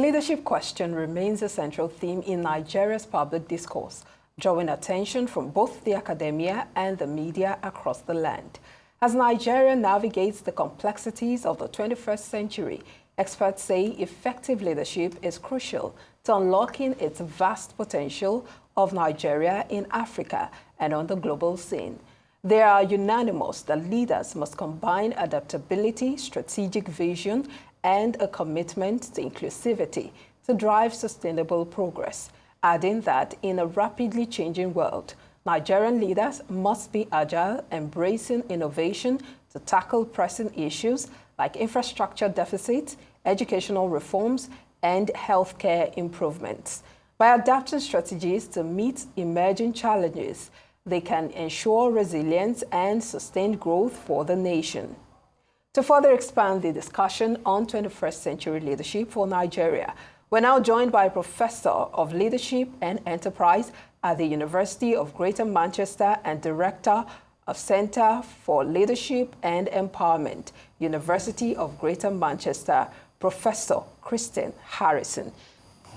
leadership question remains a central theme in Nigeria's public discourse, drawing attention from both the academia and the media across the land. As Nigeria navigates the complexities of the 21st century, experts say effective leadership is crucial to unlocking its vast potential of Nigeria in Africa and on the global scene. They are unanimous that leaders must combine adaptability, strategic vision, and a commitment to inclusivity to drive sustainable progress, adding that in a rapidly changing world, Nigerian leaders must be agile, embracing innovation to tackle pressing issues like infrastructure deficits, educational reforms, and healthcare improvements. By adapting strategies to meet emerging challenges, they can ensure resilience and sustained growth for the nation. To further expand the discussion on 21st century leadership for Nigeria, we're now joined by a professor of leadership and enterprise at the University of Greater Manchester and director of Center for Leadership and Empowerment, University of Greater Manchester, Professor Christine Harrison.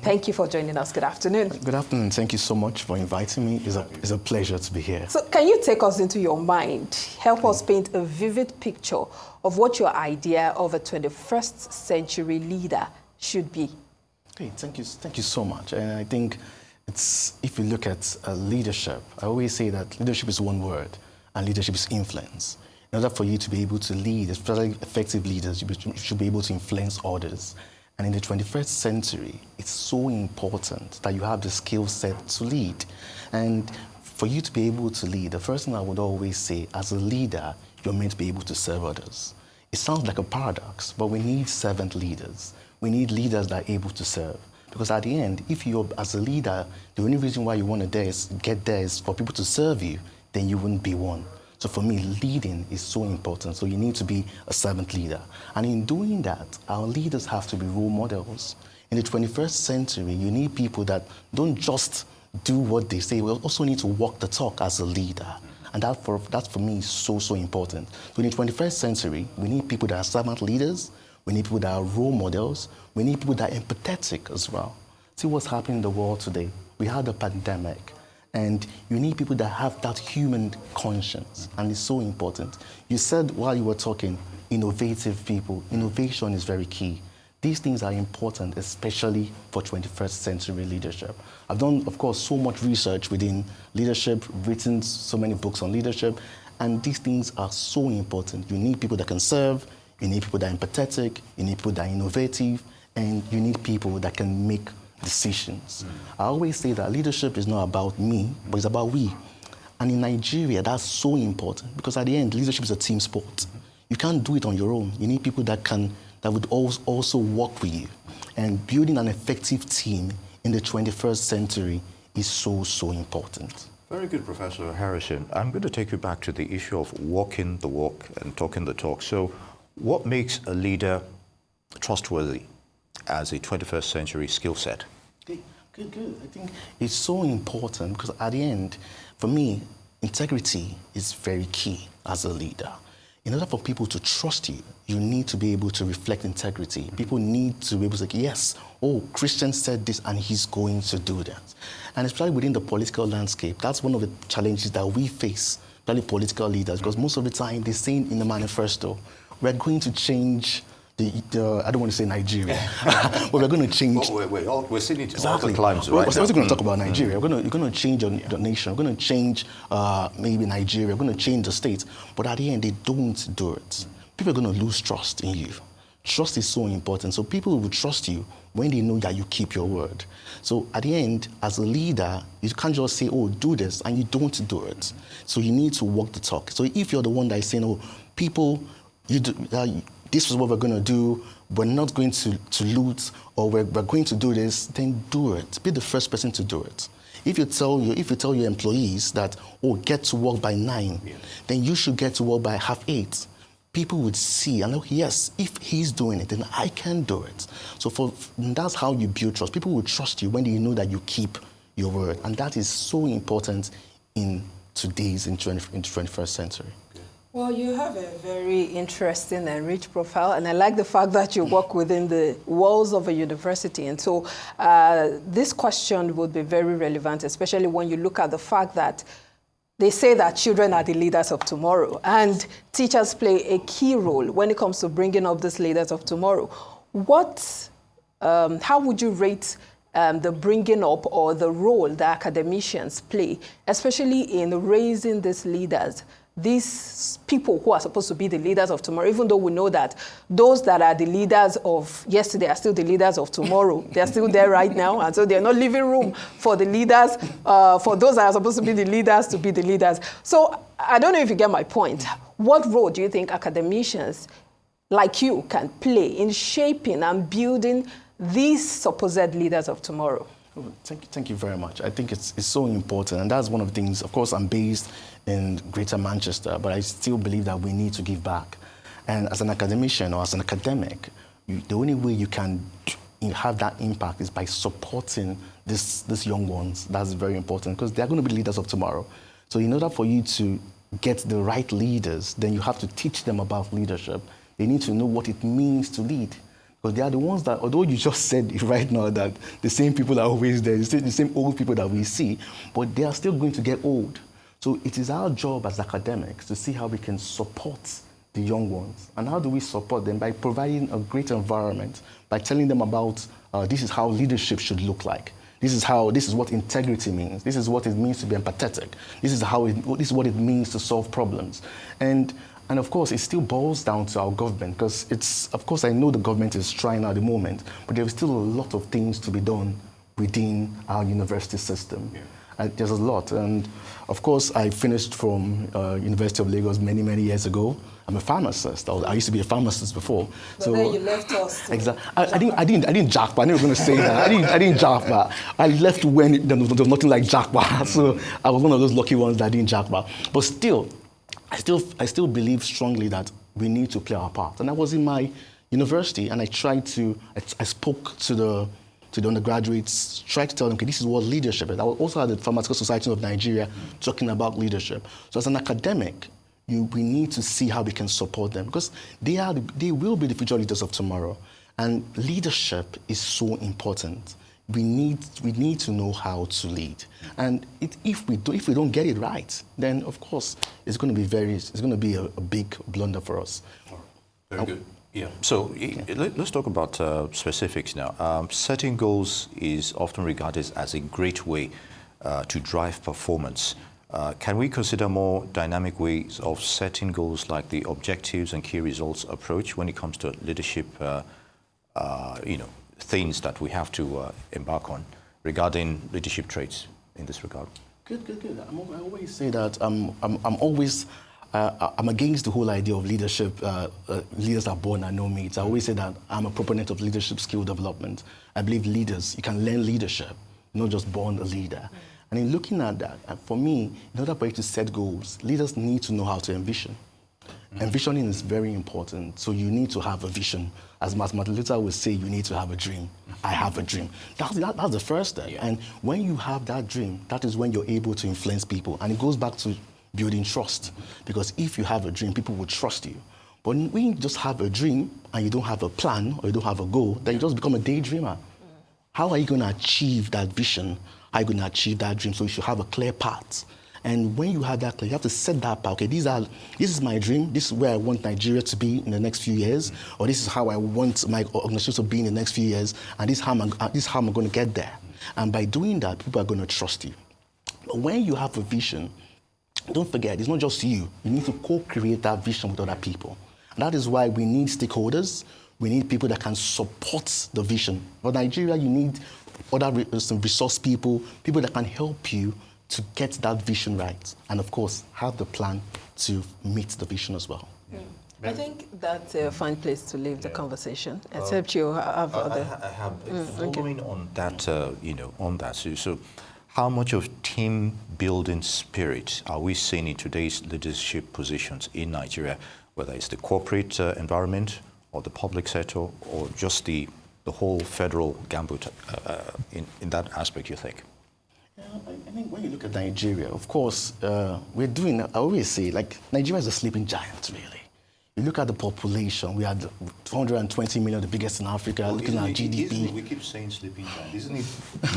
Thank you for joining us. Good afternoon. Good afternoon. Thank you so much for inviting me. It's a pleasure to be here. So can you take us into your mind, help us paint a vivid picture of what your idea of a 21st century leader should be? Okay, thank you so much. And I think if you look at leadership, I always say that leadership is one word, and leadership is influence. In order for you to be able to lead, especially effective leaders, you should be able to influence others. And in the 21st century, it's so important that you have the skill set to lead. And for you to be able to lead, the first thing I would always say, as a leader, you're meant to be able to serve others. It sounds like a paradox, but we need servant leaders. We need leaders that are able to serve. Because at the end, if you're, as a leader, the only reason why you want to get there is for people to serve you, then you wouldn't be one. So for me, leading is so important. So you need to be a servant leader. And in doing that, our leaders have to be role models. In the 21st century, you need people that don't just do what they say. We also need to walk the talk as a leader. And that for me is so important. So in the 21st century, we need people that are servant leaders. We need people that are role models. We need people that are empathetic as well. See what's happening in the world today. We had a pandemic. And you need people that have that human conscience, and it's so important. You said while you were talking, innovative people. Innovation is very key. These things are important, especially for 21st century leadership. I've done, of course, so much research within leadership, written so many books on leadership, and these things are so important. You need people that can serve, you need people that are empathetic, you need people that are innovative, and you need people that can make decisions. I always say that leadership is not about me, but it's about we. And in Nigeria, that's so important because at the end, leadership is a team sport. You can't do it on your own. You need people that would also work with you. And building an effective team in the 21st century is so important. Very good, Professor Harrison. I'm going to take you back to the issue of walking the walk and talking the talk. So what makes a leader trustworthy as a 21st century skill set? Good. I think it's so important because at the end, for me, integrity is very key as a leader. In order for people to trust you, you need to be able to reflect integrity. People need to be able to say, yes, Christian said this and he's going to do that. And especially within the political landscape, that's one of the challenges that we face, especially political leaders, because most of the time they're saying in the manifesto, we're going to change I don't want to say Nigeria, but we're going to change. We're sitting to exactly. All the climes, right? We're also going to talk about Nigeria. You're going to change your nation. We're going to change maybe Nigeria. We're going to change the state. But at the end, they don't do it. People are going to lose trust in you. Trust is so important. So people will trust you when they know that you keep your word. So at the end, as a leader, you can't just say, do this, and you don't do it. So you need to walk the talk. So if you're the one that is saying, people, this is what we're going to do, we're not going to loot, or we're going to do this, then do it. Be the first person to do it. If you tell your employees that, get to work by 9, then you should get to work by 7:30. People would see and look, yes, if he's doing it, then I can do it. So that's how you build trust. People will trust you when they know that you keep your word. And that is so important in today's, in the 21st century. Well, you have a very interesting and rich profile, and I like the fact that you work within the walls of a university. And so this question would be very relevant, especially when you look at the fact that they say that children are the leaders of tomorrow, and teachers play a key role when it comes to bringing up these leaders of tomorrow. How would you rate the bringing up or the role that academicians play, especially in raising these leaders, these people who are supposed to be the leaders of tomorrow, even though we know that those that are the leaders of yesterday are still the leaders of tomorrow. They're still there right now, and so they're not leaving room for the leaders, for those that are supposed to be the leaders to be the leaders. So I don't know if you get my point. What role do you think academicians like you can play in shaping and building these supposed leaders of tomorrow? Thank you very much. I think it's so important, and that's one of the things. Of course, I'm based in Greater Manchester, but I still believe that we need to give back. And as an academician or as an academic, the only way you can have that impact is by supporting these young ones. That's very important, because they're going to be leaders of tomorrow. So in order for you to get the right leaders, then you have to teach them about leadership. They need to know what it means to lead. Because they are the ones that, although you just said right now that the same people are always there, the same old people that we see, but they are still going to get old. So it is our job as academics to see how we can support the young ones. And how do we support them? By providing a great environment, by telling them about this is how leadership should look like. This is what integrity means. This is what it means to be empathetic. This is what it means to solve problems. And of course, it still boils down to our government, because of course, I know the government is trying at the moment, but there is still a lot of things to be done within our university system. Yeah. There's a lot. And of course, I finished from University of Lagos many, many years ago. I'm a pharmacist. I used to be a pharmacist before. But so then you left us. Exactly. I didn't jackpot. I never going to say that. I didn't jackpot. I left when there was nothing like jackpot. So I was one of those lucky ones that didn't jackpot. But still, I still believe strongly that we need to play our part. And I was in my university, and I spoke to the undergraduates, tried to tell them, okay, this is what leadership is. I also had the Pharmaceutical Society of Nigeria talking about leadership. So as an academic, we need to see how we can support them, because they will be the future leaders of tomorrow. And leadership is so important. We need to know how to lead, and if we don't get it right, then of course it's going to be a big blunder for us. Very good. Yeah. So let's talk about specifics now. Setting goals is often regarded as a great way to drive performance. Can we consider more dynamic ways of setting goals, like the objectives and key results approach, when it comes to leadership? Things that we have to embark on regarding leadership traits in this regard? Good. I always say that I'm against the whole idea of leadership. Leaders are born and no mates. I always say that I'm a proponent of leadership skill development. I believe you can learn leadership, not just born a leader. And in looking at that, for me, in order for you to set goals, leaders need to know how to envision. Envisioning is very important. So you need to have a vision. As Martin Luther would say, you need to have a dream. I have a dream. That's the first step. Yeah. And when you have that dream, that is when you're able to influence people. And it goes back to building trust. Because if you have a dream, people will trust you. But when you just have a dream and you don't have a plan or you don't have a goal, then you just become a daydreamer. How are you going to achieve that vision? How are you going to achieve that dream? So you should have a clear path. And when you have that clear, you have to set that path. Okay, this is my dream. This is where I want Nigeria to be in the next few years, or this is how I want my organization to be in the next few years, and this is how I'm going to get there. And by doing that, people are going to trust you. But when you have a vision, don't forget, it's not just you. You need to co-create that vision with other people. And that is why we need stakeholders. We need people that can support the vision. For Nigeria, you need other resource people that can help you to get that vision right, and of course, have the plan to meet the vision as well. I think that's a fine place to leave the conversation, except you have other... I have, following on that, so how much of team building spirit are we seeing in today's leadership positions in Nigeria, whether it's the corporate environment or the public sector, or just the whole federal gambit in that aspect, you think? I think when you look at Nigeria, of course, we're doing, I always say, like, Nigeria is a sleeping giant, really. You look at the population, we are 220 million, the biggest in Africa, Well, looking at GDP. We keep saying sleeping giant. Isn't it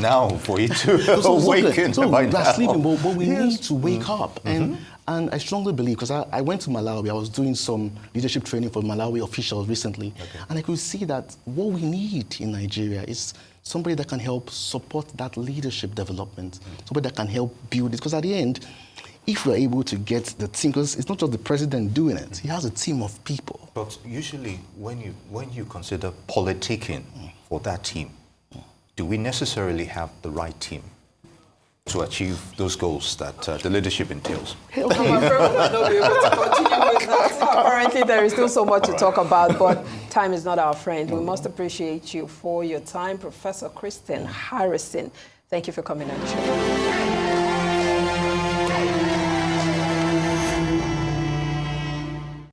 now for it to So awaken by we are now? sleeping, but we need to wake up. And I strongly believe, because I went to Malawi, I was doing some leadership training for Malawi officials recently, and I could see that what we need in Nigeria is somebody that can help support that leadership development, somebody that can help build it. Because at the end, if we're able to get the team, because it's not just the president doing it, he has a team of people. But usually, when you consider politicking for that team, do we necessarily have the right team to achieve those goals that the leadership entails? I'm afraid we might not be able to continue with that. Apparently, there is still so much to talk about, but time is not our friend. We must appreciate you for your time. Professor Christian Harrison, thank you for coming on the show.